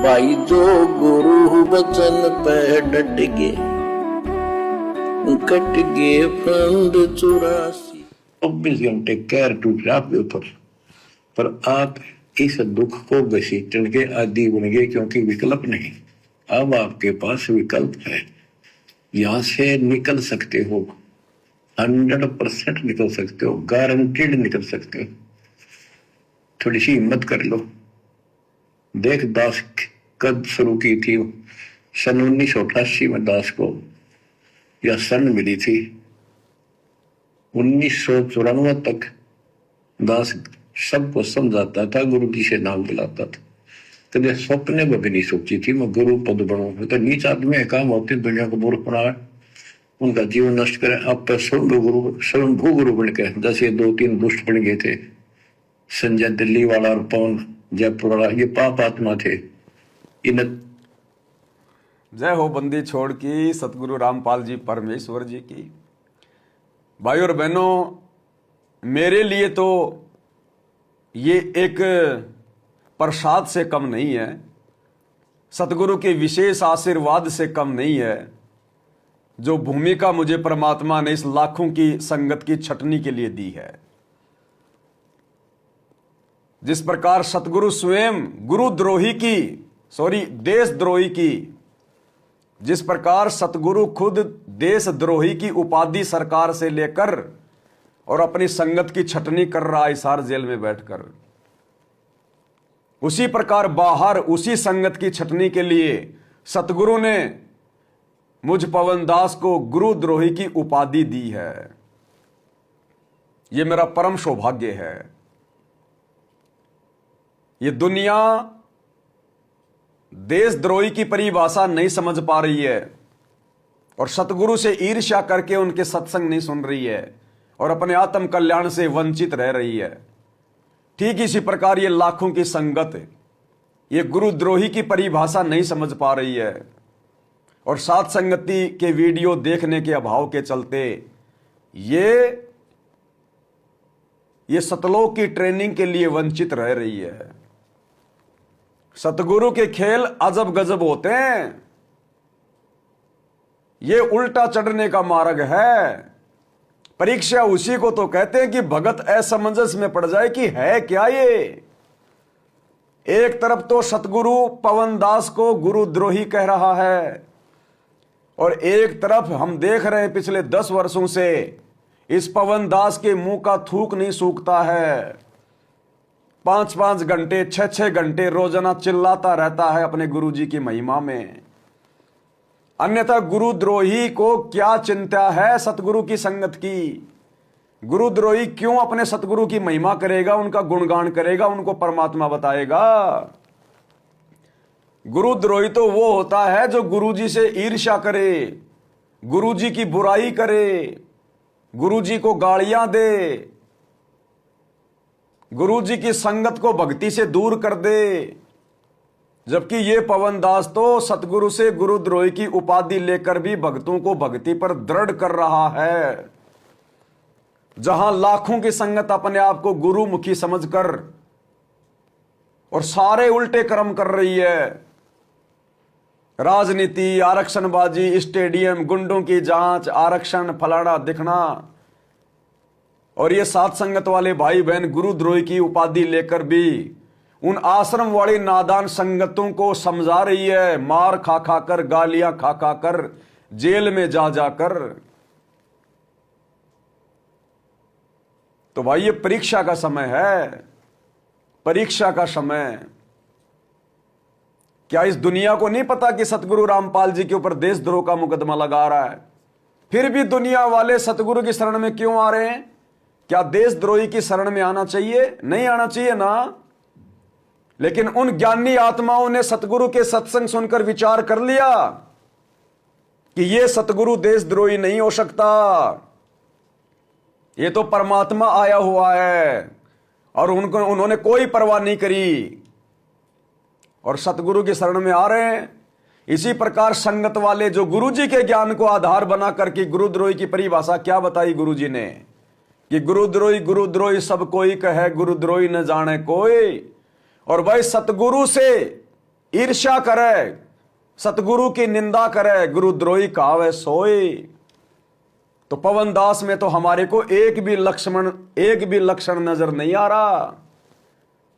भाई जो गुरु वचन पे डट गए, कट गए फंद 84। 24 घंटे कैर टूट रहा आपके ऊपर, पर आप इस दुख को घसीटने के आदि बन गए, क्योंकि विकल्प नहीं। अब आपके पास विकल्प है, यहां से निकल सकते हो, 100% निकल सकते हो, गारंटेड निकल सकते हो। थोड़ी सी हिम्मत कर लो। देख, दास कब शुरू की थी? सन 1988 में दास को यह सन मिली थी। 1994 तक दास सबको समझाता था, गुरु जी से नाम दिलाता था। कभी स्वप्ने में भी नहीं सोची थी मैं गुरु पद बनूं। तो नीच आदमी काम होते दुनिया को मूर्ख बनाए, उनका जीवन नष्ट करे। आप स्वयंभू गुरु बन के, जैसे 2-3 दुष्ट बन गए थे, संजय दिल्ली वाला और पवन जयपुर वाला, ये पाप आत्मा थे। इन जय हो बंदी छोड़ की सतगुरु रामपाल जी परमेश्वर जी की। भाई और बहनों, मेरे लिए तो ये एक प्रसाद से कम नहीं है, सतगुरु के विशेष आशीर्वाद से कम नहीं है, जो भूमिका मुझे परमात्मा ने इस लाखों की संगत की छटनी के लिए दी है। जिस प्रकार सतगुरु स्वयं देशद्रोही की, जिस प्रकार सतगुरु खुद देशद्रोही की उपाधि सरकार से लेकर और अपनी संगत की छटनी कर रहा है हिसार जेल में बैठकर, उसी प्रकार बाहर उसी संगत की छटनी के लिए सतगुरु ने मुझ पवन दास को गुरुद्रोही की उपाधि दी है। यह मेरा परम सौभाग्य है। ये दुनिया देशद्रोही की परिभाषा नहीं समझ पा रही है और सतगुरु से ईर्ष्या करके उनके सत्संग नहीं सुन रही है और अपने आत्म कल्याण से वंचित रह रही है। ठीक इसी प्रकार ये लाखों की संगत ये गुरुद्रोही की परिभाषा नहीं समझ पा रही है और साथ संगति के वीडियो देखने के अभाव के चलते ये सतलोक की ट्रेनिंग के लिए वंचित रह रही है। सतगुरु के खेल अजब गजब होते हैं। ये उल्टा चढ़ने का मार्ग है। परीक्षा उसी को तो कहते हैं कि भगत असमंजस में पड़ जाए कि है क्या ये। एक तरफ तो सतगुरु पवन दास को गुरुद्रोही कह रहा है और एक तरफ हम देख रहे हैं पिछले 10 वर्षों से इस पवन दास के मुंह का थूक नहीं सूखता है। 5-5 घंटे 6-6 घंटे रोजाना चिल्लाता रहता है अपने गुरुजी की महिमा में। अन्यथा गुरुद्रोही को क्या चिंता है सतगुरु की संगत की? गुरुद्रोही क्यों अपने सतगुरु की महिमा करेगा, उनका गुणगान करेगा, उनको परमात्मा बताएगा? गुरुद्रोही तो वो होता है जो गुरुजी से ईर्ष्या करे, गुरुजी की बुराई करे, गुरुजी को गालियां दे, गुरुजी की संगत को भक्ति से दूर कर दे। जबकि ये पवन दास तो सतगुरु से गुरुद्रोही की उपाधि लेकर भी भक्तों को भक्ति पर दृढ़ कर रहा है। जहां लाखों की संगत अपने आप को गुरुमुखी समझकर और सारे उल्टे कर्म कर रही है। राजनीति, आरक्षणबाजी, स्टेडियम, गुंडों की जांच, आरक्षण, फलाना दिखना, और ये साथ संगत वाले भाई बहन गुरुद्रोही की उपाधि लेकर भी उन आश्रम वाली नादान संगतों को समझा रही है, मार खा खा कर, गालियां खा खा कर, जेल में जा जाकर। तो भाई ये परीक्षा का समय है, परीक्षा का समय। क्या इस दुनिया को नहीं पता कि सतगुरु रामपाल जी के ऊपर देशद्रोह का मुकदमा लगा रहा है? फिर भी दुनिया वाले सतगुरु की शरण में क्यों आ रहे हैं? क्या देशद्रोही की शरण में आना चाहिए? नहीं आना चाहिए ना। लेकिन उन ज्ञानी आत्माओं ने सतगुरु के सत्संग सुनकर विचार कर लिया कि यह सतगुरु देशद्रोही नहीं हो सकता, यह तो परमात्मा आया हुआ है, और उन्होंने कोई परवाह नहीं करी और सतगुरु की शरण में आ रहे हैं। इसी प्रकार संगत वाले जो गुरुजी के ज्ञान को आधार बना करके गुरुद्रोही की परिभाषा क्या बताई गुरुजी ने कि गुरुद्रोही सब कोई कहे, गुरुद्रोही न जाने कोई। और भाई सतगुरु से ईर्ष्या करे, सतगुरु की निंदा करे, गुरुद्रोही कहावे सोए। तो पवन दास में तो हमारे को एक भी लक्षण नजर नहीं आ रहा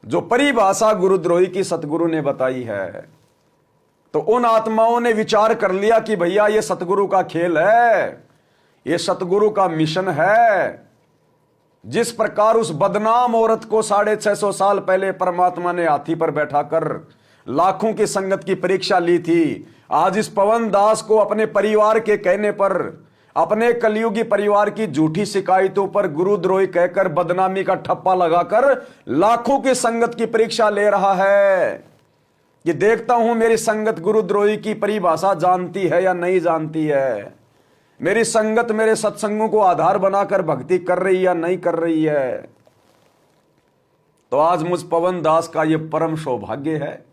जो परिभाषा गुरुद्रोही की सतगुरु ने बताई है। तो उन आत्माओं ने विचार कर लिया कि भैया ये सतगुरु का खेल है, ये सतगुरु का मिशन है। जिस प्रकार उस बदनाम औरत को 650 साल पहले परमात्मा ने हाथी पर बैठाकर लाखों की संगत की परीक्षा ली थी, आज इस पवन दास को अपने परिवार के कहने पर, अपने कलयुगी परिवार की झूठी शिकायतों पर गुरुद्रोही कहकर बदनामी का ठप्पा लगाकर लाखों की संगत की परीक्षा ले रहा है। ये देखता हूं मेरी संगत गुरुद्रोही की परिभाषा जानती है या नहीं जानती है, मेरी संगत मेरे सत्संगों को आधार बनाकर भक्ति कर रही या नहीं कर रही है। तो आज मुझ पवन दास का यह परम सौभाग्य है,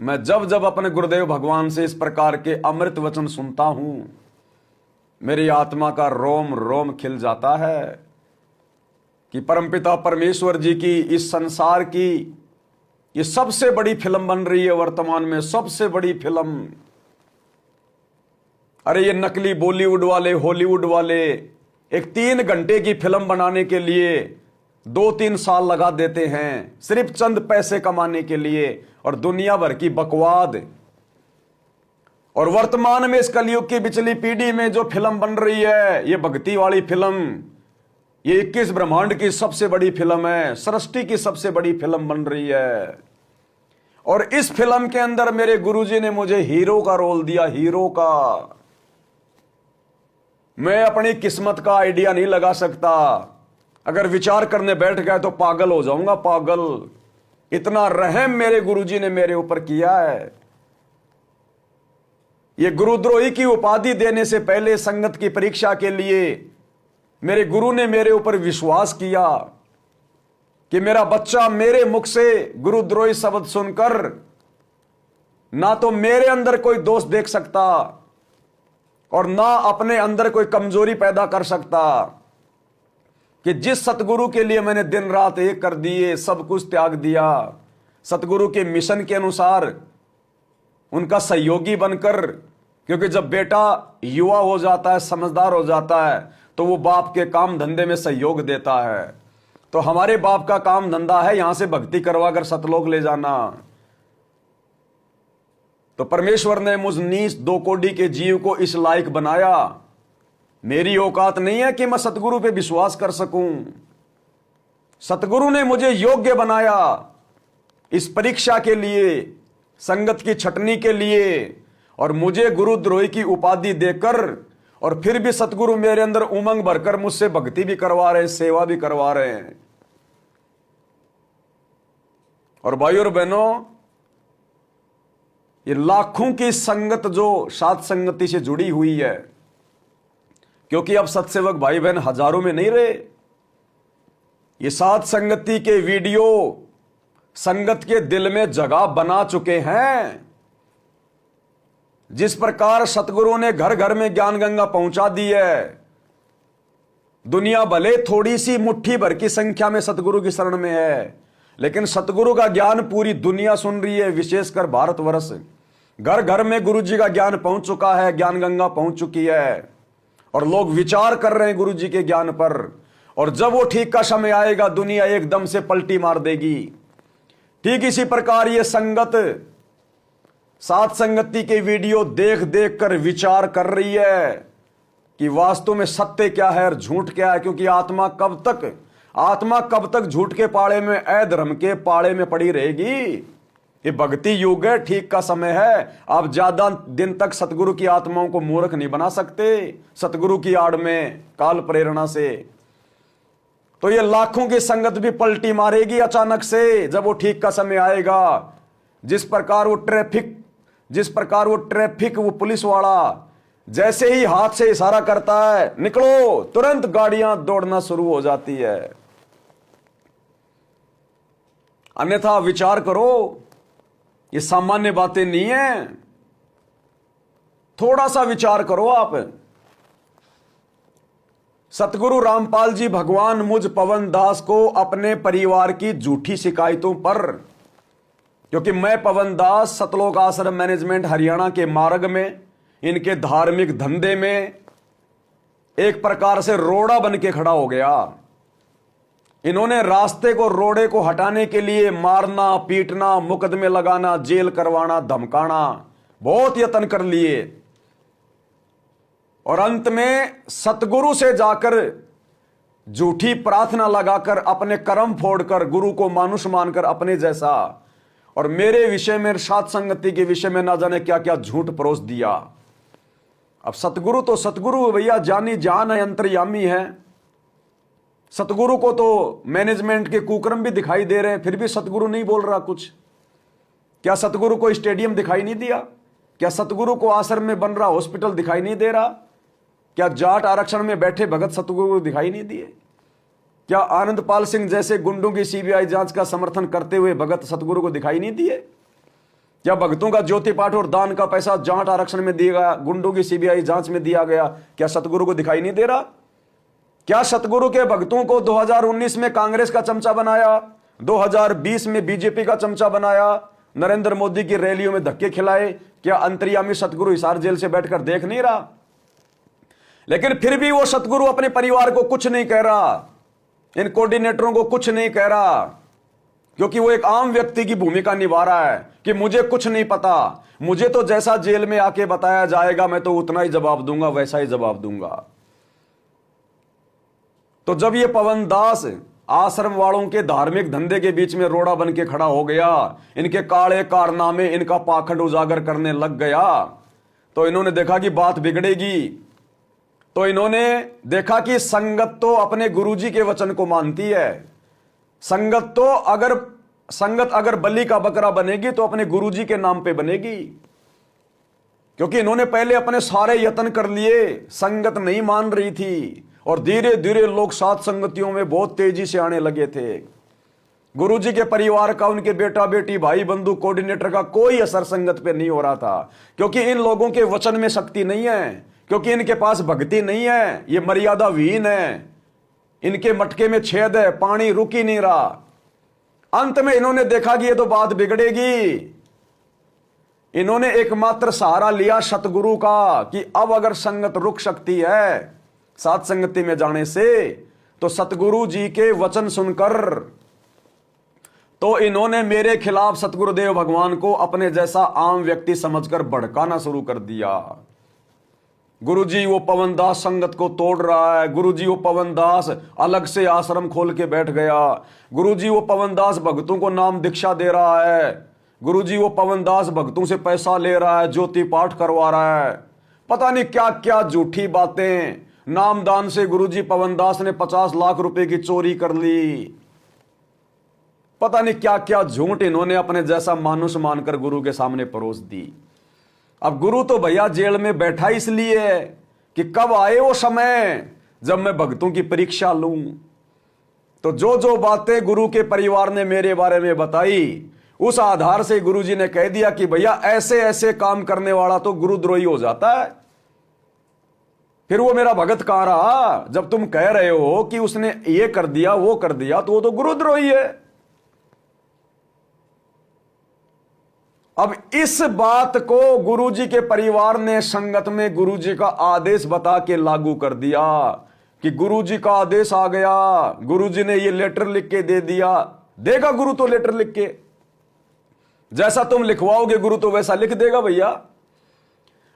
मैं जब जब अपने गुरुदेव भगवान से इस प्रकार के अमृत वचन सुनता हूं, मेरी आत्मा का रोम रोम खिल जाता है कि परमपिता परमेश्वर जी की इस संसार की ये सबसे बड़ी फिल्म बन रही है, वर्तमान में सबसे बड़ी फिल्म। अरे ये नकली बॉलीवुड वाले, हॉलीवुड वाले एक 3 घंटे की फिल्म बनाने के लिए 2-3 साल लगा देते हैं सिर्फ चंद पैसे कमाने के लिए, और दुनिया भर की बकवाद। और वर्तमान में इस कलयुग की पिछली पीढ़ी में जो फिल्म बन रही है, ये भक्ति वाली फिल्म, ये 21 ब्रह्मांड की सबसे बड़ी फिल्म है, सृष्टि की सबसे बड़ी फिल्म बन रही है। और इस फिल्म के अंदर मेरे गुरुजी ने मुझे हीरो का रोल दिया, हीरो का। मैं अपनी किस्मत का आइडिया नहीं लगा सकता, अगर विचार करने बैठ गया तो पागल हो जाऊंगा, पागल। इतना रहम मेरे गुरुजी ने मेरे ऊपर किया है। ये गुरुद्रोही की उपाधि देने से पहले संगत की परीक्षा के लिए मेरे गुरु ने मेरे ऊपर विश्वास किया कि मेरा बच्चा मेरे मुख से गुरुद्रोही शब्द सुनकर ना तो मेरे अंदर कोई दोष देख सकता और ना अपने अंदर कोई कमजोरी पैदा कर सकता, कि जिस सतगुरु के लिए मैंने दिन रात एक कर दिए, सब कुछ त्याग दिया, सतगुरु के मिशन के अनुसार उनका सहयोगी बनकर। क्योंकि जब बेटा युवा हो जाता है, समझदार हो जाता है, तो वो बाप के काम धंधे में सहयोग देता है। तो हमारे बाप का काम धंधा है यहां से भक्ति करवाकर सतलोक ले जाना। तो परमेश्वर ने मुझ नीच 2 कोड़ी के जीव को इस लायक बनाया। मेरी औकात नहीं है कि मैं सतगुरु पे विश्वास कर सकूं। सतगुरु ने मुझे योग्य बनाया इस परीक्षा के लिए, संगत की छटनी के लिए, और मुझे गुरुद्रोही की उपाधि देकर, और फिर भी सतगुरु मेरे अंदर उमंग भरकर मुझसे भक्ति भी करवा रहे हैं, सेवा भी करवा रहे हैं। और भाइयों और बहनों, ये लाखों की संगत जो सात संगति से जुड़ी हुई है, क्योंकि अब सत्सेवक भाई बहन हजारों में नहीं रहे। ये सात संगति के वीडियो संगत के दिल में जगह बना चुके हैं। जिस प्रकार सतगुरु ने घर घर में ज्ञान गंगा पहुंचा दी है, दुनिया भले थोड़ी सी मुट्ठी भर की संख्या में सतगुरु की शरण में है, लेकिन सतगुरु का ज्ञान पूरी दुनिया सुन रही है, विशेषकर भारतवर्ष। घर घर में गुरु जी का ज्ञान पहुंच चुका है, ज्ञान गंगा पहुंच चुकी है, और लोग विचार कर रहे हैं गुरु जी के ज्ञान पर। और जब वो ठीक का समय आएगा, दुनिया एकदम से पलटी मार देगी। ठीक इसी प्रकार ये संगत सात संगति के वीडियो देख देख कर विचार कर रही है कि वास्तव में सत्य क्या है और झूठ क्या है। क्योंकि आत्मा कब तक झूठ के पाड़े में, अधर्म के पाड़े में पड़ी रहेगी। ये भक्ति युग है, ठीक का समय है। आप ज्यादा दिन तक सतगुरु की आत्माओं को मूर्ख नहीं बना सकते, सतगुरु की आड़ में काल प्रेरणा से। तो ये लाखों की संगत भी पलटी मारेगी अचानक से, जब वो ठीक का समय आएगा। जिस प्रकार वो ट्रैफिक वो पुलिस वाला जैसे ही हाथ से इशारा करता है, निकलो, तुरंत गाड़ियां दौड़ना शुरू हो जाती है। अन्यथा विचार करो, ये सामान्य बातें नहीं है। थोड़ा सा विचार करो आप। सतगुरु रामपाल जी भगवान मुझ पवन दास को अपने परिवार की झूठी शिकायतों पर क्योंकि मैं पवन दास सतलोक आश्रम मैनेजमेंट हरियाणा के मार्ग में, इनके धार्मिक धंधे में एक प्रकार से रोड़ा बन के खड़ा हो गया। इन्होंने रास्ते को, रोड़े को हटाने के लिए मारना, पीटना, मुकदमे लगाना, जेल करवाना, धमकाना, बहुत यत्न कर लिए और अंत में सतगुरु से जाकर झूठी प्रार्थना लगाकर, अपने कर्म फोड़कर, गुरु को मानुष मानकर अपने जैसा और मेरे विषय में, सात संगति के विषय में ना जाने क्या क्या झूठ परोस दिया। अब सतगुरु तो सतगुरु भैया, जानी जान है, अंतर्यामी है। सतगुरु को तो मैनेजमेंट के कुकर्म भी दिखाई दे रहे हैं, फिर भी सतगुरु नहीं बोल रहा कुछ। क्या सतगुरु को स्टेडियम दिखाई नहीं दिया? क्या सतगुरु को आश्रम में बन रहा हॉस्पिटल दिखाई नहीं दे रहा? क्या जाट आरक्षण में बैठे भगत सतगुरु को दिखाई नहीं दिए? क्या आनंदपाल सिंह जैसे गुंडों की सीबीआई जांच का समर्थन करते हुए भगत सतगुरु को दिखाई नहीं दिए? क्या भक्तों का ज्योति पाठ और दान का पैसा जाट आरक्षण में दिया गया, गुंडों की सीबीआई जांच में दिया गया? क्या सतगुरु को दिखाई नहीं दे रहा? क्या सतगुरु के भक्तों को 2019 में कांग्रेस का चमचा बनाया, 2020 में बीजेपी का चमचा बनाया, नरेंद्र मोदी की रैलियों में धक्के खिलाए? क्या अंतर्यामी सतगुरु हिसार जेल से बैठकर देख नहीं रहा? लेकिन फिर भी वो सतगुरु अपने परिवार को कुछ नहीं कह रहा, इन कोऑर्डिनेटरों को कुछ नहीं कह रहा, क्योंकि वो एक आम व्यक्ति की भूमिका निभा रहा है कि मुझे कुछ नहीं पता, मुझे तो जैसा जेल में आके बताया जाएगा मैं तो उतना ही जवाब दूंगा, वैसा ही जवाब दूंगा। तो जब ये पवन दास आश्रम वालों के धार्मिक धंधे के बीच में रोड़ा बन के खड़ा हो गया, इनके काले कारनामे, इनका पाखंड उजागर करने लग गया, तो इन्होंने देखा कि बात बिगड़ेगी। तो इन्होंने देखा कि संगत तो अपने गुरुजी के वचन को मानती है। संगत अगर बलि का बकरा बनेगी तो अपने गुरुजी के नाम पे बनेगी, क्योंकि इन्होंने पहले अपने सारे यत्न कर लिए, संगत नहीं मान रही थी और धीरे धीरे लोग सात संगतियों में बहुत तेजी से आने लगे थे। गुरुजी के परिवार का, उनके बेटा बेटी, भाई बंधु, कोऑर्डिनेटर का कोई असर संगत पे नहीं हो रहा था, क्योंकि इन लोगों के वचन में शक्ति नहीं है, क्योंकि इनके पास भक्ति नहीं है, ये मर्यादा विहीन है, इनके मटके में छेद है, पानी रुक ही नहीं रहा। अंत में इन्होंने देखा कि ये तो बात बिगड़ेगी। इन्होंने एकमात्र सहारा लिया सतगुरु का कि अब अगर संगत रुक सकती है सात संगति में जाने से, तो सतगुरु जी के वचन सुनकर तो इन्होंने मेरे खिलाफ सतगुरुदेव भगवान को अपने जैसा आम व्यक्ति समझकर भड़काना शुरू कर दिया। गुरुजी वो पवन दास संगत को तोड़ रहा है, गुरुजी वो पवन दास अलग से आश्रम खोल के बैठ गया, गुरुजी वो पवन दास भक्तों को नाम दीक्षा दे रहा है, गुरुजी वो पवन दास भक्तों से पैसा ले रहा है, ज्योति पाठ करवा रहा है, पता नहीं क्या क्या झूठी बातें। नामदान से गुरुजी पवन दास ने 50 लाख रुपए की चोरी कर ली, पता नहीं क्या क्या झूठ इन्होंने अपने जैसा मानुष मानकर गुरु के सामने परोस दी। अब गुरु तो भैया जेल में बैठा इसलिए है कि कब आए वो समय जब मैं भक्तों की परीक्षा लूं। तो जो जो बातें गुरु के परिवार ने मेरे बारे में बताई, उस आधार से गुरुजी ने कह दिया कि भैया ऐसे ऐसे काम करने वाला तो गुरुद्रोही हो जाता है। फिर वो मेरा भगत कहां रहा? जब तुम कह रहे हो कि उसने ये कर दिया वो कर दिया, तो वो तो गुरुद्रोही है। अब इस बात को गुरुजी के परिवार ने संगत में गुरुजी का आदेश बता के लागू कर दिया कि गुरुजी का आदेश आ गया, गुरुजी ने ये लेटर लिख के दे दिया। देगा गुरु तो लेटर लिख के, जैसा तुम लिखवाओगे गुरु तो वैसा लिख देगा भैया।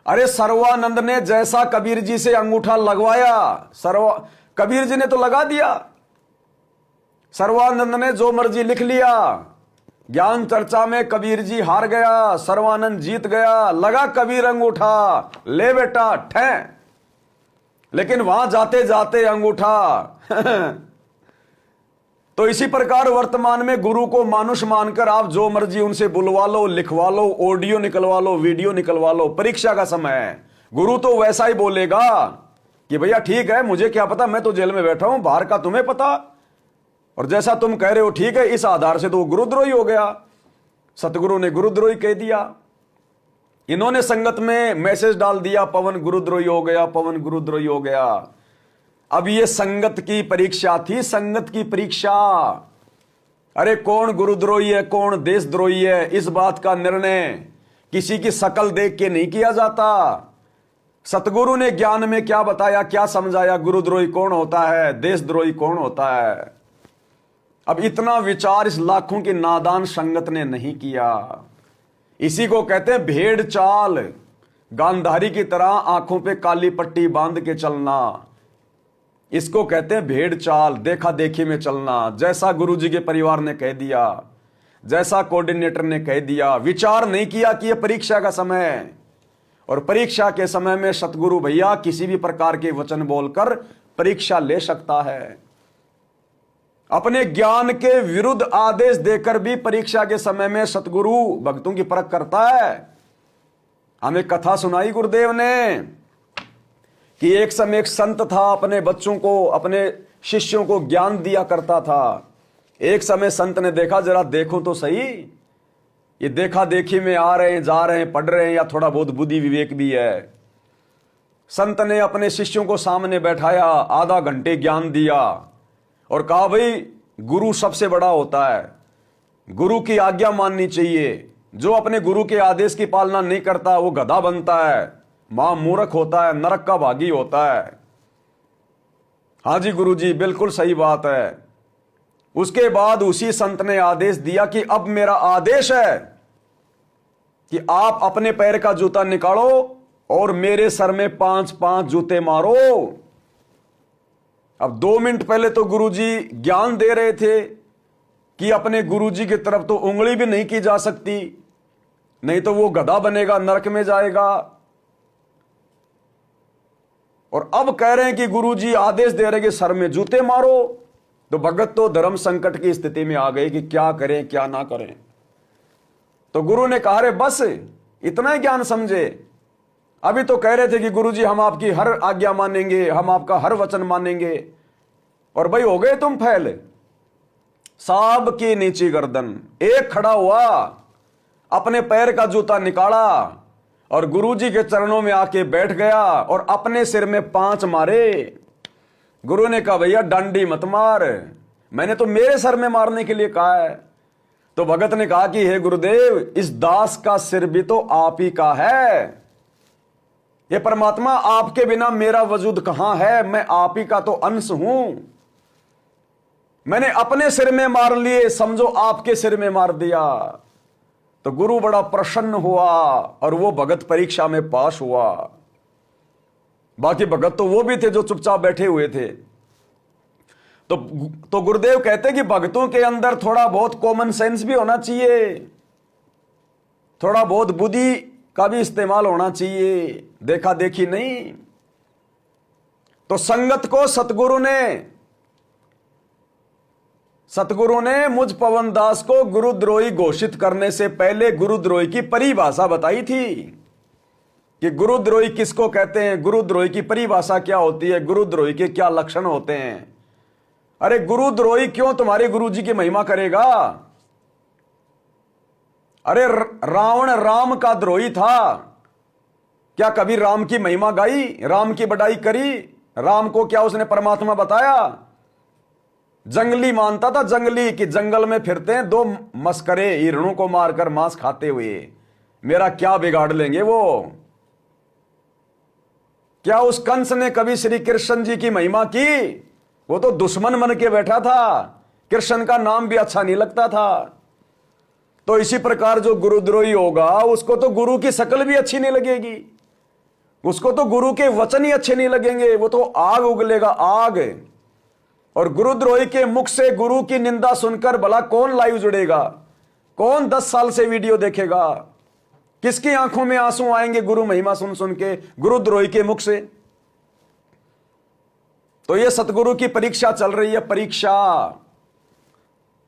अरे सर्वानंद ने जैसा कबीर जी से अंगूठा लगवाया, कबीर जी ने तो लगा दिया। सर्वानंद ने जो मर्जी लिख लिया। ज्ञान चर्चा में कबीर जी हार गया, सर्वानंद जीत गया, लगा कबीर अंगूठा, ले बेटा ठे। लेकिन वहां जाते जाते अंगूठा तो इसी प्रकार वर्तमान में गुरु को मानुष मानकर आप जो मर्जी उनसे बुलवा लो, लिखवा लो, ऑडियो निकलवा लो, वीडियो निकलवा लो। परीक्षा का समय है, गुरु तो वैसा ही बोलेगा कि भैया ठीक है, मुझे क्या पता, मैं तो जेल में बैठा हूं, बाहर का तुम्हें पता, और जैसा तुम कह रहे हो ठीक है। इस आधार से तो वो गुरुद्रोही हो गया, सतगुरु ने गुरुद्रोही कह दिया। इन्होंने संगत में मैसेज डाल दिया, पवन गुरुद्रोही हो गया, पवन गुरुद्रोही हो गया। अब ये संगत की परीक्षा थी, संगत की परीक्षा। अरे कौन गुरुद्रोही है, कौन देशद्रोही है, इस बात का निर्णय किसी की शकल देख के नहीं किया जाता। सतगुरु ने ज्ञान में क्या बताया, क्या समझाया, गुरुद्रोही कौन होता है, देशद्रोही कौन होता है। अब इतना विचार इस लाखों की नादान संगत ने नहीं किया। इसी को कहते हैं भेड़ चाल, गांधारी की तरह आंखों पे काली पट्टी बांध के चलना। इसको कहते हैं भेड़ चाल, देखा देखी में चलना। जैसा गुरुजी के परिवार ने कह दिया, जैसा कोऑर्डिनेटर ने कह दिया, विचार नहीं किया कि यह परीक्षा का समय है और परीक्षा के समय में सतगुरु भैया किसी भी प्रकार के वचन बोलकर परीक्षा ले सकता है। अपने ज्ञान के विरुद्ध आदेश देकर भी परीक्षा के समय में सतगुरु भक्तों की परख करता है। हमें कथा सुनाई गुरुदेव ने कि एक समय एक संत था, अपने बच्चों को, अपने शिष्यों को ज्ञान दिया करता था। एक समय संत ने देखा, जरा देखो तो सही, ये देखा देखी में आ रहे हैं, जा रहे हैं, पढ़ रहे हैं या थोड़ा बहुत बुद्धि विवेक भी है। संत ने अपने शिष्यों को सामने बैठाया, आधा घंटे ज्ञान दिया और कहा, भाई गुरु सबसे बड़ा होता है, गुरु की आज्ञा माननी चाहिए। जो अपने गुरु के आदेश की पालना नहीं करता वो गधा बनता है, महामूर्ख होता है, नरक का भागी होता है। हाँ जी गुरु जी, बिल्कुल सही बात है। उसके बाद उसी संत ने आदेश दिया कि अब मेरा आदेश है कि आप अपने पैर का जूता निकालो और मेरे सर में 5-5 जूते मारो। अब 2 मिनट पहले तो गुरुजी ज्ञान दे रहे थे कि अपने गुरुजी की तरफ तो उंगली भी नहीं की जा सकती, नहीं तो वो गधा बनेगा, नरक में जाएगा। और अब कह रहे हैं कि गुरुजी आदेश दे रहे हैं कि सर में जूते मारो। तो भगत तो धर्म संकट की स्थिति में आ गए कि क्या करें क्या ना करें। तो गुरु ने कहा, रे बस इतना ही ज्ञान समझे। अभी तो कह रहे थे कि गुरुजी हम आपकी हर आज्ञा मानेंगे, हम आपका हर वचन मानेंगे, और भाई हो गए तुम फैल। साब की नीची गर्दन, एक खड़ा हुआ, अपने पैर का जूता निकाला और गुरुजी के चरणों में आके बैठ गया और अपने सिर में 5 मारे। गुरु ने कहा, भैया डांडी मत मार, मैंने तो मेरे सर में मारने के लिए कहा है। तो भगत ने कहा कि हे गुरुदेव, इस दास का सिर भी तो आप ही का है। ये परमात्मा, आपके बिना मेरा वजूद कहां है, मैं आप ही का तो अंश हूं। मैंने अपने सिर में मार लिए, समझो आपके सिर में मार दिया। तो गुरु बड़ा प्रसन्न हुआ और वो भगत परीक्षा में पास हुआ। बाकी भगत तो वो भी थे जो चुपचाप बैठे हुए थे। तो गुरुदेव कहते हैं कि भगतों के अंदर थोड़ा बहुत कॉमन सेंस भी होना चाहिए, थोड़ा बहुत बुद्धि का भी इस्तेमाल होना चाहिए, देखा देखी नहीं। तो संगत को सतगुरु ने मुझ पवन दास को गुरुद्रोही घोषित करने से पहले गुरुद्रोही की परिभाषा बताई थी कि गुरुद्रोही किसको कहते हैं, गुरुद्रोही की परिभाषा क्या होती है, गुरुद्रोही के क्या लक्षण होते हैं। अरे गुरुद्रोही क्यों तुम्हारे गुरुजी की महिमा करेगा? अरे रावण राम का द्रोही था, क्या कभी राम की महिमा गाई, राम की बड़ाई करी? राम को क्या उसने परमात्मा बताया? जंगली मानता था, जंगली, कि जंगल में फिरते हैं 2 मस्करे हिरणों को मारकर मांस खाते हुए, मेरा क्या बिगाड़ लेंगे वो। क्या उस कंस ने कभी श्री कृष्ण जी की महिमा की? वो तो दुश्मन बन के बैठा था, कृष्ण का नाम भी अच्छा नहीं लगता था। तो इसी प्रकार जो गुरुद्रोही होगा उसको तो गुरु की शकल भी अच्छी नहीं लगेगी, उसको तो गुरु के वचन ही अच्छे नहीं लगेंगे, वो तो आग उगलेगा, आग। और गुरुद्रोही के मुख से गुरु की निंदा सुनकर भला कौन लाइव जुड़ेगा, कौन 10 साल से वीडियो देखेगा, किसकी आंखों में आंसू आएंगे गुरु महिमा सुन सुन के गुरुद्रोही के मुख से। तो ये सतगुरु की परीक्षा चल रही है, परीक्षा।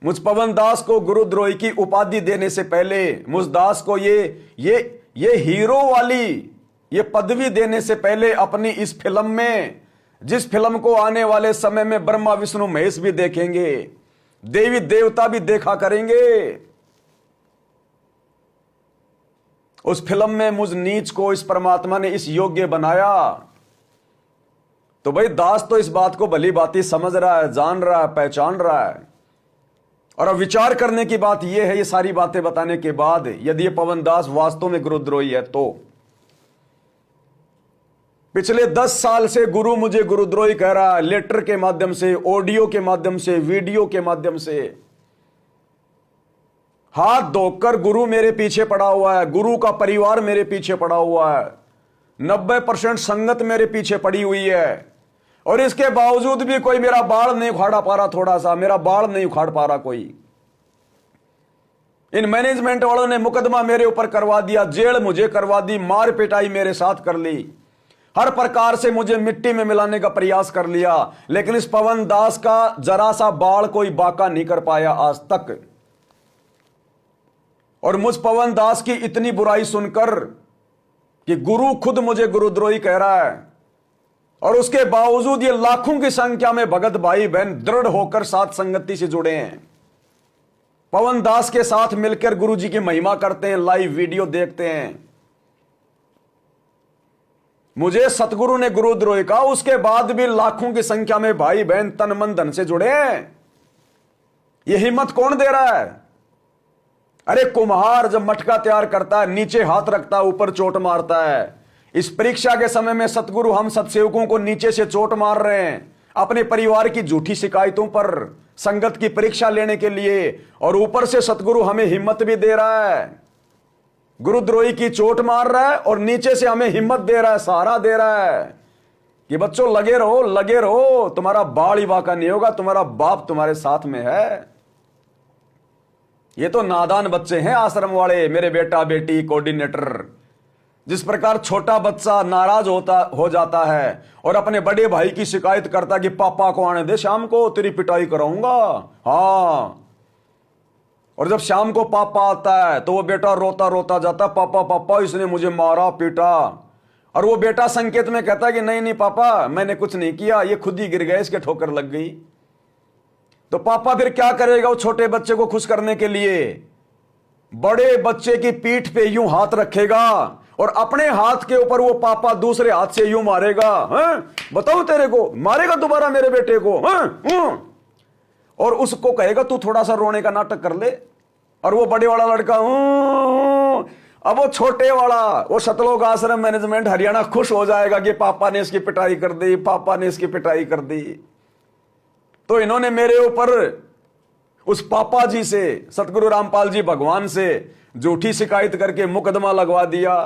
मुझ पवन दास को गुरुद्रोही की उपाधि देने से पहले, मुझ दास को ये हीरो वाली ये पदवी देने से पहले अपनी इस फिल्म में, जिस फिल्म को आने वाले समय में ब्रह्मा विष्णु महेश भी देखेंगे, देवी देवता भी देखा करेंगे, उस फिल्म में मुझ नीच को इस परमात्मा ने इस योग्य बनाया। तो भाई दास तो इस बात को भली भांति समझ रहा है, जान रहा है, पहचान रहा है। और अब विचार करने की बात यह है, ये सारी बातें बताने के बाद, यदि ये पवन दास वास्तव में गुरुद्रोही है तो पिछले 10 साल से गुरु मुझे गुरुद्रोही कह रहा है, लेटर के माध्यम से, ऑडियो के माध्यम से, वीडियो के माध्यम से। हाथ धोकर गुरु मेरे पीछे पड़ा हुआ है, गुरु का परिवार मेरे पीछे पड़ा हुआ है, 90% संगत मेरे पीछे पड़ी हुई है, और इसके बावजूद भी कोई मेरा बाल नहीं उखाड़ा पा रहा, थोड़ा सा मेरा बाल नहीं उखाड़ पा रहा कोई। इन मैनेजमेंट वालों ने मुकदमा मेरे ऊपर करवा दिया, जेल मुझे करवा दी, मार पिटाई मेरे साथ कर ली, हर प्रकार से मुझे मिट्टी में मिलाने का प्रयास कर लिया, लेकिन इस पवन दास का जरा सा बाल कोई बाका नहीं कर पाया आज तक। और मुझ पवन दास की इतनी बुराई सुनकर कि गुरु खुद मुझे गुरुद्रोही कह रहा है, और उसके बावजूद ये लाखों की संख्या में भगत भाई बहन दृढ़ होकर साथ संगति से जुड़े हैं, पवन दास के साथ मिलकर गुरु जी की महिमा करते हैं, लाइव वीडियो देखते हैं। मुझे सतगुरु ने गुरुद्रोही कहा, उसके बाद भी लाखों की संख्या में भाई बहन तन मन धन से जुड़े हैं। यह हिम्मत कौन दे रहा है? अरे कुम्हार जब मटका तैयार करता है, नीचे हाथ रखता है, ऊपर चोट मारता है। इस परीक्षा के समय में सतगुरु हम सत्सेवकों को नीचे से चोट मार रहे हैं, अपने परिवार की झूठी शिकायतों पर संगत की परीक्षा लेने के लिए, और ऊपर से सतगुरु हमें हिम्मत भी दे रहा है। गुरुद्रोही की चोट मार रहा है और नीचे से हमें हिम्मत दे रहा है, सहारा दे रहा है कि बच्चों लगे रहो, लगे रहो, तुम्हारा बाल ही बाका नहीं होगा, तुम्हारा बाप तुम्हारे साथ में है। ये तो नादान बच्चे हैं आश्रम वाले, मेरे बेटा बेटी कोऑर्डिनेटर। जिस प्रकार छोटा बच्चा नाराज हो जाता है और अपने बड़े भाई की शिकायत करता कि पापा को आने दे, शाम को तेरी पिटाई कराऊंगा। हाँ, और जब शाम को पापा आता है तो वो बेटा रोता रोता जाता, पापा पापा इसने मुझे मारा पीटा। और वो बेटा संकेत में कहता है कि नहीं नहीं पापा, मैंने कुछ नहीं किया, ये खुद ही गिर गए, इसके ठोकर लग गई। तो पापा फिर क्या करेगा वो छोटे बच्चे को खुश करने के लिए? बड़े बच्चे की पीठ पे यूं हाथ रखेगा और अपने हाथ के ऊपर वो पापा दूसरे हाथ से यूं मारेगा। बताओ तेरे को मारेगा दोबारा मेरे बेटे को? और उसको कहेगा तू थोड़ा सा रोने का नाटक कर ले। और वो बड़े वाला लड़का अब वो छोटे वाला, वो सतलोक आश्रम मैनेजमेंट हरियाणा खुश हो जाएगा कि पापा ने इसकी पिटाई कर दी, पापा ने इसकी पिटाई कर दी। तो इन्होंने मेरे ऊपर उस पापा जी से, सतगुरु रामपाल जी भगवान से झूठी शिकायत करके मुकदमा लगवा दिया,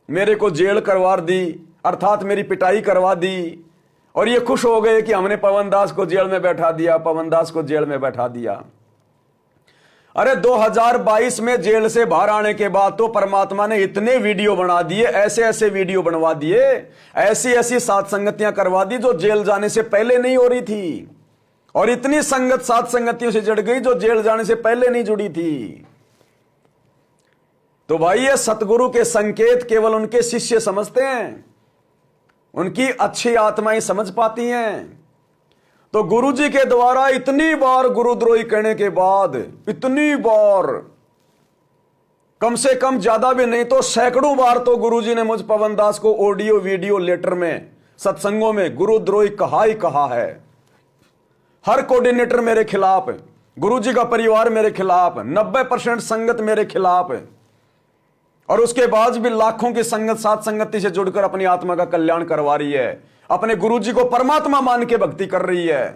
मेरे को जेल करवा दी, अर्थात मेरी पिटाई करवा दी। और ये खुश हो गए कि हमने पवन दास को जेल में बैठा दिया, पवन दास को जेल में बैठा दिया। अरे 2022 में जेल से बाहर आने के बाद तो परमात्मा ने इतने वीडियो बना दिए, ऐसे ऐसे वीडियो बनवा दिए, ऐसी ऐसी सात संगतियां करवा दी जो जेल जाने से पहले नहीं हो रही थी। और इतनी संगत सात संगतियों से जुड़ गई जो जेल जाने से पहले नहीं जुड़ी थी। तो भाई ये सतगुरु के संकेत केवल उनके शिष्य समझते हैं, उनकी अच्छी आत्माएं समझ पाती हैं। तो गुरु जी के द्वारा इतनी बार गुरुद्रोही कहने के बाद, इतनी बार, कम से कम ज्यादा भी नहीं तो सैकड़ों बार तो गुरु जी ने मुझ पवन दास को ऑडियो वीडियो लेटर में, सत्संगों में गुरुद्रोही कहा ही कहा है। हर कोऑर्डिनेटर मेरे खिलाफ है, गुरु जी का परिवार मेरे खिलाफ है, 90% संगत मेरे खिलाफ है। और उसके बाद भी लाखों की संगत साथ संगति से जुड़कर अपनी आत्मा का कल्याण करवा रही है, अपने गुरु जी को परमात्मा मान के भक्ति कर रही है।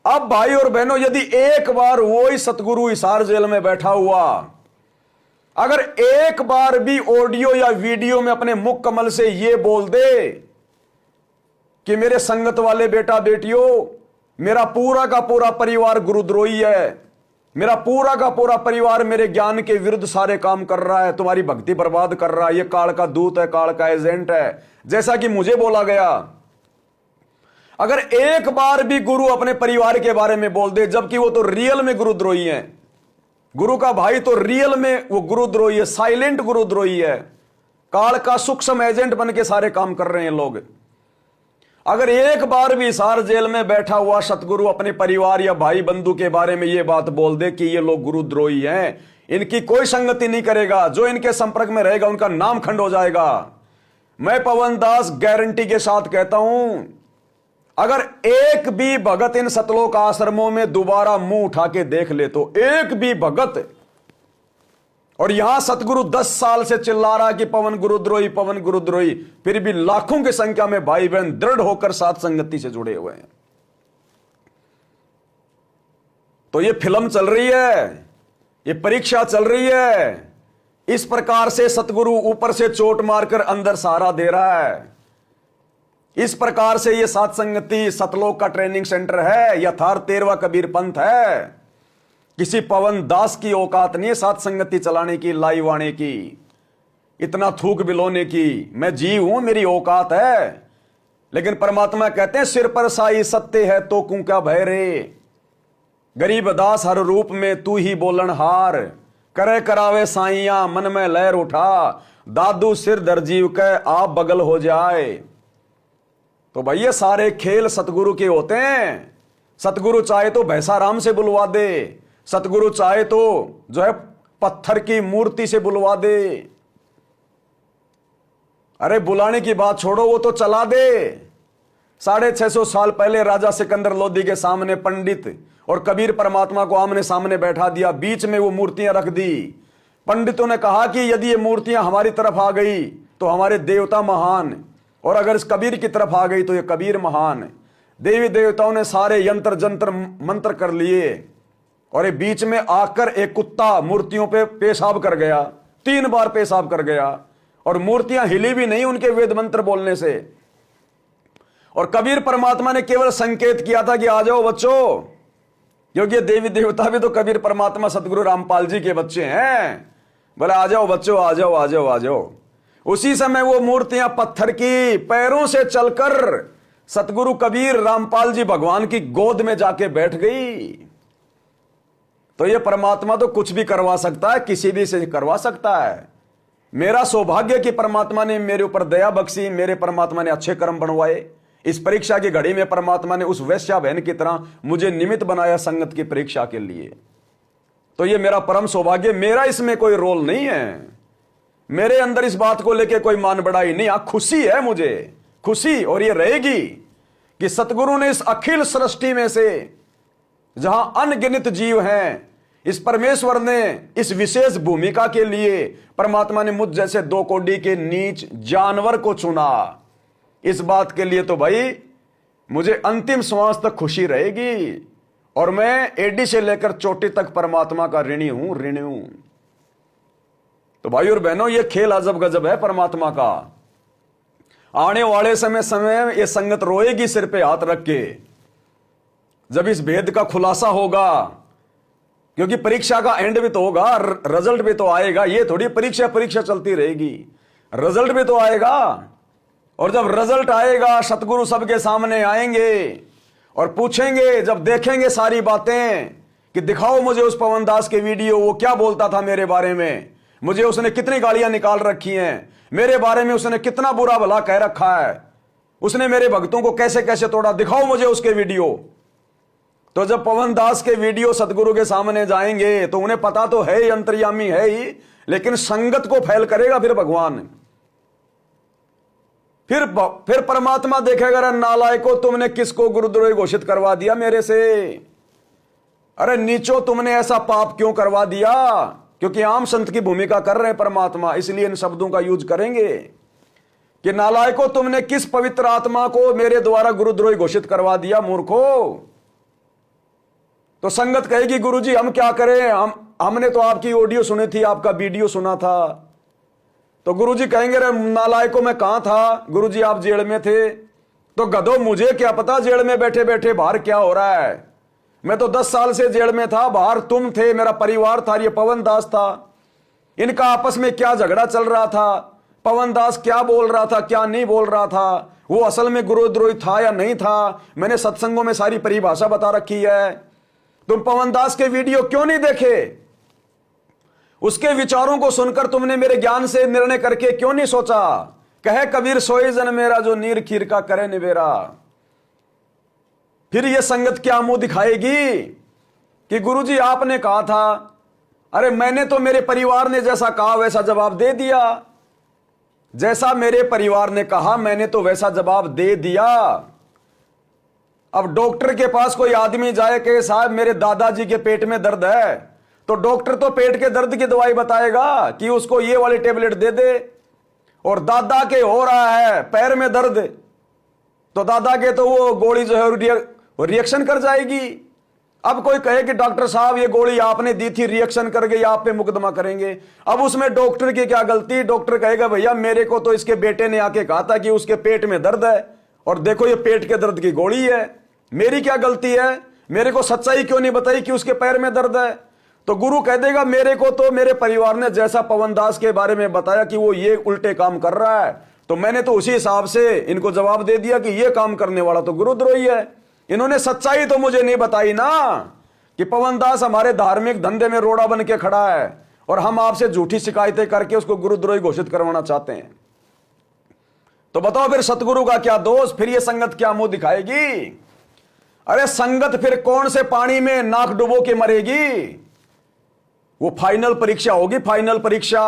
अब भाई और बहनों, यदि एक बार वो ही सतगुरु हिसार जेल में बैठा हुआ, अगर एक बार भी ऑडियो या वीडियो में अपने मुख कमल से ये बोल दे कि मेरे संगत वाले बेटा बेटियों, मेरा पूरा का पूरा परिवार गुरुद्रोही है, मेरा पूरा का पूरा परिवार मेरे ज्ञान के विरुद्ध सारे काम कर रहा है, तुम्हारी भक्ति बर्बाद कर रहा है, ये काल का दूत है, काल का एजेंट है, जैसा कि मुझे बोला गया। अगर एक बार भी गुरु अपने परिवार के बारे में बोल दे, जबकि वो तो रियल में गुरुद्रोही है, गुरु का भाई तो रियल में वो गुरुद्रोही है, साइलेंट गुरुद्रोही है, काल का सूक्ष्म एजेंट बन के सारे काम कर रहे हैं लोग। अगर एक बार भी हिसार जेल में बैठा हुआ सतगुरु अपने परिवार या भाई बंधु के बारे में यह बात बोल दे कि ये लोग गुरुद्रोही हैं, इनकी कोई संगति नहीं करेगा, जो इनके संपर्क में रहेगा उनका नाम खंड हो जाएगा। मैं पवन दास गारंटी के साथ कहता हूं, अगर एक भी भगत इन सतलोक आश्रमों में दोबारा मुंह उठा के देख ले, तो एक भी भगत, और यहां सतगुरु 10 साल से चिल्ला रहा कि पवन गुरुद्रोही, पवन गुरुद्रोही, फिर भी लाखों की संख्या में भाई बहन दृढ़ होकर साथ संगति से जुड़े हुए हैं। तो ये फिल्म चल रही है, ये परीक्षा चल रही है। इस प्रकार से सतगुरु ऊपर से चोट मारकर अंदर सहारा दे रहा है। इस प्रकार से ये साथ संगति सतलोक का ट्रेनिंग सेंटर है, यथार्थ 13वां कबीर पंथ है। किसी पवन दास की औकात नहीं है साथ संगति चलाने की, लाइव आने की, इतना थूक बिलोने की। मैं जीव हूं, मेरी औकात है। लेकिन परमात्मा कहते हैं सिर पर साई सत्य है तो कू क्या भय रे। गरीब दास हर रूप में तू ही बोलन हार, करे करावे साइया मन में लहर उठा, दादू सिर दरजीव के आप बगल हो जाए। तो भाई ये सारे खेल सतगुरु के होते हैं। सतगुरु चाहे तो भैंसाराम से बुलवा दे, सतगुरु चाहे तो जो है पत्थर की मूर्ति से बुलवा दे। अरे बुलाने की बात छोड़ो, वो तो चला दे। 650 साल पहले राजा सिकंदर लोदी के सामने पंडित और कबीर परमात्मा को आमने सामने बैठा दिया, बीच में वो मूर्तियां रख दी। पंडितों ने कहा कि यदि ये मूर्तियां हमारी तरफ आ गई तो हमारे देवता महान, और अगर इस कबीर की तरफ आ गई तो ये कबीर महान। देवी देवताओं ने सारे यंत्र जंत्र मंत्र कर लिए, और ये बीच में आकर एक कुत्ता मूर्तियों पे पेशाब कर गया, 3 बार पेशाब कर गया, और मूर्तियां हिली भी नहीं उनके वेद मंत्र बोलने से। और कबीर परमात्मा ने केवल संकेत किया था कि आ जाओ बच्चों, क्योंकि ये देवी देवता भी तो कबीर परमात्मा सतगुरु रामपाल जी के बच्चे हैं। बोले आ जाओ बच्चों, आ जाओ आ जाओ आ जाओ। उसी समय वो मूर्तियां पत्थर की पैरों से चलकर सतगुरु कबीर रामपाल जी भगवान की गोद में जाके बैठ गई। तो ये परमात्मा तो कुछ भी करवा सकता है, किसी भी से करवा सकता है। मेरा सौभाग्य कि परमात्मा ने मेरे ऊपर दया बख्शी, मेरे परमात्मा ने अच्छे कर्म बनवाए। इस परीक्षा की घड़ी में परमात्मा ने उस वैश्या बहन की तरह मुझे निमित्त बनाया संगत की परीक्षा के लिए। तो ये मेरा परम सौभाग्य, मेरा इसमें कोई रोल नहीं है, मेरे अंदर इस बात को लेकर कोई मान बढ़ाई नहीं। खुशी है मुझे, खुशी, और ये रहेगी कि सतगुरु ने इस अखिल सृष्टि में से जहां अनगिनत जीव हैं, इस परमेश्वर ने इस विशेष भूमिका के लिए परमात्मा ने मुझ जैसे 2 कौड़ी के नीच जानवर को चुना। इस बात के लिए तो भाई मुझे अंतिम श्वास तक खुशी रहेगी, और मैं एडी से लेकर चोटी तक परमात्मा का ऋणी हूं, ऋणी हूं। तो भाई और बहनों, ये खेल अजब गजब है परमात्मा का। आने वाले समय ये संगत रोएगी सिर पे हाथ रख के, जब इस भेद का खुलासा होगा। क्योंकि परीक्षा का एंड भी तो होगा, रिजल्ट भी तो आएगा। ये थोड़ी परीक्षा चलती रहेगी, रिजल्ट भी तो आएगा। और जब रिजल्ट आएगा, सतगुरु सबके सामने आएंगे और पूछेंगे, जब देखेंगे सारी बातें, कि दिखाओ मुझे उस पवन दास के वीडियो, वो क्या बोलता था मेरे बारे में, मुझे उसने कितनी गालियां निकाल रखी हैं, मेरे बारे में उसने कितना बुरा भला कह रखा है, उसने मेरे भक्तों को कैसे कैसे तोड़ा, दिखाओ मुझे उसके वीडियो। तो जब पवन दास के वीडियो सतगुरु के सामने जाएंगे तो उन्हें पता तो है ही, अंतर्यामी है ही, लेकिन संगत को फैल करेगा फिर भगवान। फिर परमात्मा देखेगा, अरे नालायको, तुमने किसको गुरुद्रोही घोषित करवा दिया मेरे से। अरे नीचो, तुमने ऐसा पाप क्यों करवा दिया। क्योंकि आम संत की भूमिका कर रहे हैं परमात्मा, इसलिए इन शब्दों का यूज करेंगे कि नालायको, तुमने किस पवित्र आत्मा को मेरे द्वारा गुरुद्रोही घोषित करवा दिया मूर्खो। तो संगत कहेगी, गुरुजी हम क्या करें, हमने तो आपकी ऑडियो सुनी थी, आपका वीडियो सुना था। तो गुरुजी कहेंगे, रे नालायकों में कहां था गुरुजी, आप जेल में थे। तो गधो, मुझे क्या पता जेल में बैठे बैठे बाहर क्या हो रहा है। मैं तो 10 साल से जेल में था, बाहर तुम थे, मेरा परिवार था, ये पवन दास था। इनका आपस में क्या झगड़ा चल रहा था, पवन दास क्या बोल रहा था, क्या नहीं बोल रहा था, वो असल में गुरुद्रोही था या नहीं था। मैंने सत्संगों में सारी परिभाषा बता रखी है। तुम पवन दास के वीडियो क्यों नहीं देखे, उसके विचारों को सुनकर तुमने मेरे ज्ञान से निर्णय करके क्यों नहीं सोचा। कहे कबीर सोई जन मेरा, जो नीर खीर का करे निबेरा। फिर यह संगत क्या मुंह दिखाएगी कि गुरुजी आपने कहा था। अरे मैंने तो मेरे परिवार ने जैसा कहा वैसा जवाब दे दिया, जैसा मेरे परिवार ने कहा मैंने तो वैसा जवाब दे दिया। अब डॉक्टर के पास कोई आदमी जाए कि साहब मेरे दादाजी के पेट में दर्द है, तो डॉक्टर तो पेट के दर्द की दवाई बताएगा कि उसको ये वाली टेबलेट दे दे। और दादा के हो रहा है पैर में दर्द, तो दादा के तो वो गोली जो है रिएक्शन कर जाएगी। अब कोई कहे कि डॉक्टर साहब ये गोली आपने दी थी, रिएक्शन कर गई, आप पे मुकदमा करेंगे। अब उसमें डॉक्टर की क्या गलती? डॉक्टर कहेगा भैया मेरे को तो इसके बेटे ने आके कहा था कि उसके पेट में दर्द है, और देखो ये पेट के दर्द की गोली है, मेरी क्या गलती है? मेरे को सच्चाई क्यों नहीं बताई कि उसके पैर में दर्द है? तो गुरु कह देगा मेरे को तो मेरे परिवार ने जैसा पवन दास के बारे में बताया कि वो ये उल्टे काम कर रहा है, तो मैंने तो उसी हिसाब से इनको जवाब दे दिया कि ये काम करने वाला तो गुरुद्रोही है। इन्होंने सच्चाई तो मुझे नहीं बताई ना कि पवन दास हमारे धार्मिक धंधे में रोड़ा बन के खड़ा है, और हम आपसे झूठी शिकायतें करके उसको गुरुद्रोही घोषित करवाना चाहते हैं। तो बताओ फिर सतगुरु का क्या दोष? फिर ये संगत क्या मुंह दिखाएगी? अरे संगत फिर कौन से पानी में नाक डुबो के मरेगी? वो फाइनल परीक्षा होगी, फाइनल परीक्षा।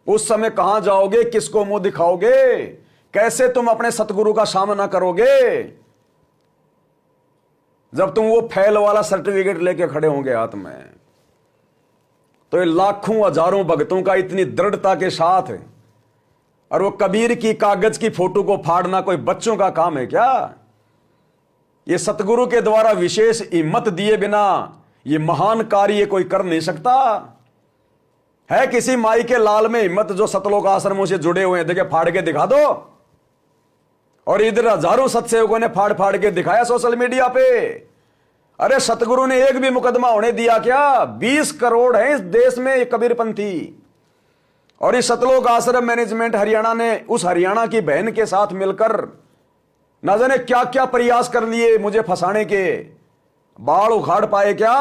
उस समय कहां जाओगे, किसको मुंह दिखाओगे, कैसे तुम अपने सतगुरु का सामना करोगे, जब तुम वो फेल वाला सर्टिफिकेट लेके खड़े होंगे हाथ में? तो ये लाखों हजारों भक्तों का इतनी दृढ़ता के साथ, और वो कबीर की कागज की फोटो को फाड़ना कोई बच्चों का काम है क्या? ये सतगुरु के द्वारा विशेष हिम्मत दिए बिना ये महान कार्य कोई कर नहीं सकता। है किसी माई के लाल में हिम्मत जो सतलोक आश्रमों से जुड़े हुए हैं? देखे फाड़ के दिखा दो। और इधर हजारों सत्सेवकों ने फाड़ फाड़ के दिखाया सोशल मीडिया पे। अरे सतगुरु ने एक भी मुकदमा होने दिया क्या? 20 करोड़ है इस देश में ये कबीरपंथी। और इस सतलोक आश्रम मैनेजमेंट हरियाणा ने उस हरियाणा की बहन के साथ मिलकर ना जाने क्या क्या प्रयास कर लिए मुझे फंसाने के। बाल उखाड़ पाए क्या?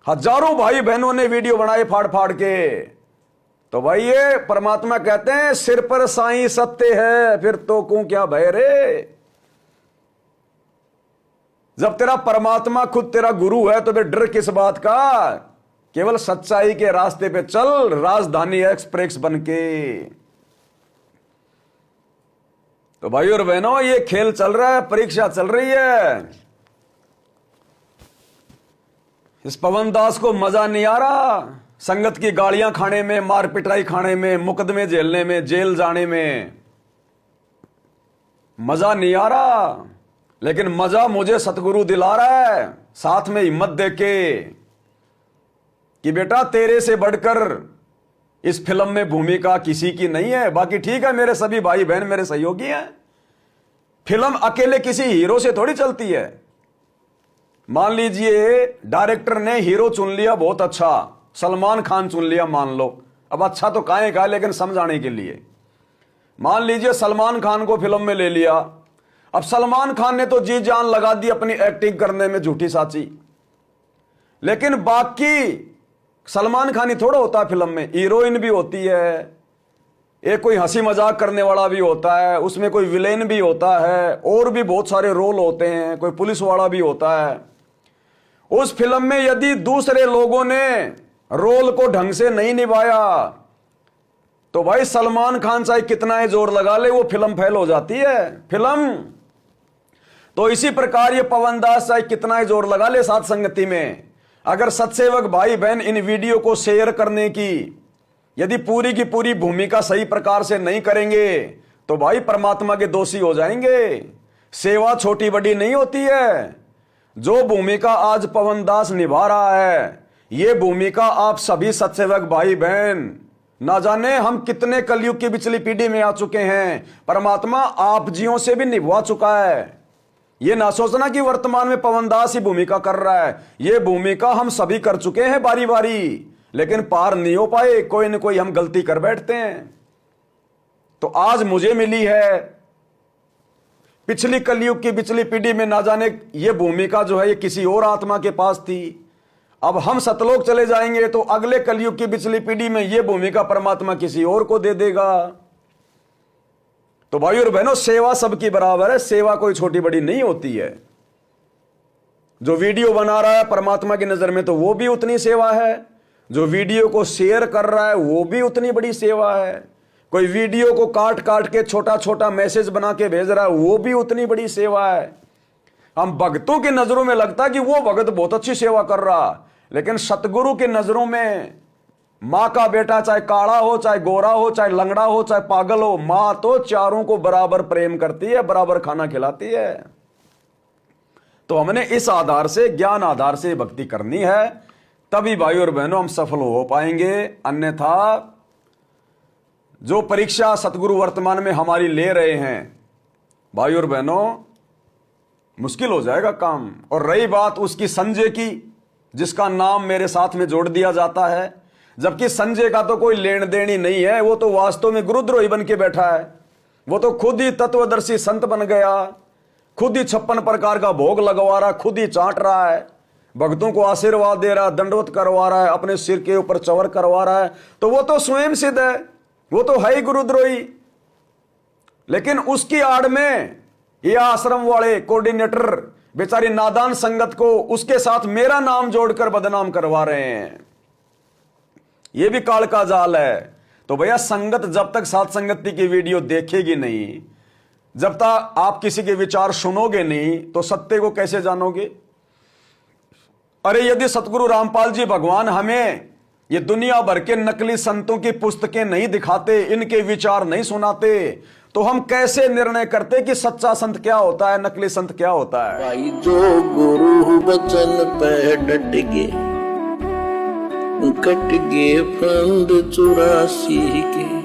हजारों भाई बहनों ने वीडियो बनाए फाड़ फाड़ के। तो भाई ये परमात्मा कहते हैं सिर पर साईं सत्य है, फिर तो कू क्या भय रे। जब तेरा परमात्मा खुद तेरा गुरु है तो फिर डर किस बात का? केवल सच्चाई के रास्ते पे चल, राजधानी एक्सप्रेस बनके। तो भाई और बहनों ये खेल चल रहा है, परीक्षा चल रही है। इस पवन दास को मजा नहीं आ रहा संगत की गालियां खाने में, मार पिटाई खाने में, मुकदमे झेलने में, जेल जाने में मजा नहीं आ रहा। लेकिन मजा मुझे सतगुरु दिला रहा है, साथ में हिम्मत देके कि बेटा तेरे से बढ़कर इस फिल्म में भूमिका किसी की नहीं है। बाकी ठीक है, मेरे सभी भाई बहन मेरे सहयोगी हैं। फिल्म अकेले किसी हीरो से थोड़ी चलती है। मान लीजिए डायरेक्टर ने हीरो चुन लिया, बहुत अच्छा, सलमान खान चुन लिया मान लो। अब अच्छा तो काहे का, लेकिन समझाने के लिए मान लीजिए सलमान खान को फिल्म में ले लिया। अब सलमान खान ने तो जी जान लगा दी अपनी एक्टिंग करने में, झूठी साची। लेकिन बाकी सलमान खान ही थोड़ा होता है फिल्म में, हीरोइन भी होती है, एक कोई हंसी मजाक करने वाला भी होता है, उसमें कोई विलेन भी होता है, और भी बहुत सारे रोल होते हैं, कोई पुलिस वाला भी होता है। उस फिल्म में यदि दूसरे लोगों ने रोल को ढंग से नहीं निभाया तो भाई सलमान खान चाहे कितना ही जोर लगा ले, वो फिल्म फेल हो जाती है फिल्म। तो इसी प्रकार ये पवन दास चाहे कितना ही जोर लगा ले साथ संगति में, अगर सत्सेवक भाई बहन इन वीडियो को शेयर करने की यदि पूरी की पूरी भूमिका सही प्रकार से नहीं करेंगे तो भाई परमात्मा के दोषी हो जाएंगे। सेवा छोटी बड़ी नहीं होती है। जो भूमिका आज पवन दास निभा रहा है, ये भूमिका आप सभी सत्सेवक भाई बहन, ना जाने हम कितने कलयुग की पिछली पीढ़ी में आ चुके हैं, परमात्मा आप जियों से भी निभवा चुका है। ये ना सोचना कि वर्तमान में पवन दास ही भूमिका कर रहा है, ये भूमिका हम सभी कर चुके हैं बारी बारी, लेकिन पार नहीं हो पाए, कोई न कोई हम गलती कर बैठते हैं। तो आज मुझे मिली है, पिछली कलयुग की पिछली पीढ़ी में ना जाने ये भूमिका जो है ये किसी और आत्मा के पास थी। अब हम सतलोक चले जाएंगे तो अगले कलयुग की पिछली पीढ़ी में ये भूमिका परमात्मा किसी और को दे देगा। तो भाई और बहनों सेवा सबकी बराबर है, सेवा कोई छोटी बड़ी नहीं होती है। जो वीडियो बना रहा है परमात्मा की नजर में तो वो भी उतनी सेवा है, जो वीडियो को शेयर कर रहा है वो भी उतनी बड़ी सेवा है। कोई वीडियो को काट काट के छोटा छोटा मैसेज बना के भेज रहा है, वो भी उतनी बड़ी सेवा है। हम भक्तों की नजरों में लगता है कि वो भगत बहुत अच्छी सेवा कर रहा, लेकिन सतगुरु की नजरों में मां का बेटा चाहे काला हो, चाहे गोरा हो, चाहे लंगड़ा हो, चाहे पागल हो, मां तो चारों को बराबर प्रेम करती है, बराबर खाना खिलाती है। तो हमने इस आधार से, ज्ञान आधार से भक्ति करनी है, तभी भाई और बहनों हम सफल हो पाएंगे। अन्यथा जो परीक्षा सतगुरु वर्तमान में हमारी ले रहे हैं भाई और बहनों, मुश्किल हो जाएगा काम। और रही बात उसकी संजय की, जिसका नाम मेरे साथ में जोड़ दिया जाता है, जबकि संजय का तो कोई लेन देन ही नहीं है, वो तो वास्तव में गुरुद्रोही बन के बैठा है। वो तो खुद ही तत्वदर्शी संत बन गया, खुद ही 56 प्रकार का भोग लगवा रहा, खुद ही चाट रहा है, भक्तों को आशीर्वाद दे रहा है, दंडवत करवा रहा है, अपने सिर के ऊपर चवर करवा रहा है। तो वो तो स्वयं सिद्ध है, वो तो है ही गुरुद्रोही। लेकिन उसकी आड़ में ये आश्रम वाले कोऑर्डिनेटर बेचारी नादान संगत को उसके साथ मेरा नाम जोड़कर बदनाम करवा रहे हैं। ये भी काल का जाल है। तो भैया संगत जब तक साथ संगति की वीडियो देखेगी नहीं, जब तक आप किसी के विचार सुनोगे नहीं, तो सत्य को कैसे जानोगे? अरे यदि सतगुरु रामपाल जी भगवान हमें ये दुनिया भर के नकली संतों की पुस्तकें नहीं दिखाते, इनके विचार नहीं सुनाते, तो हम कैसे निर्णय करते कि सच्चा संत क्या होता है, नकली संत क्या होता है? भाई जो गुरु वचन पे डट गए, कट गए फंद 84 के।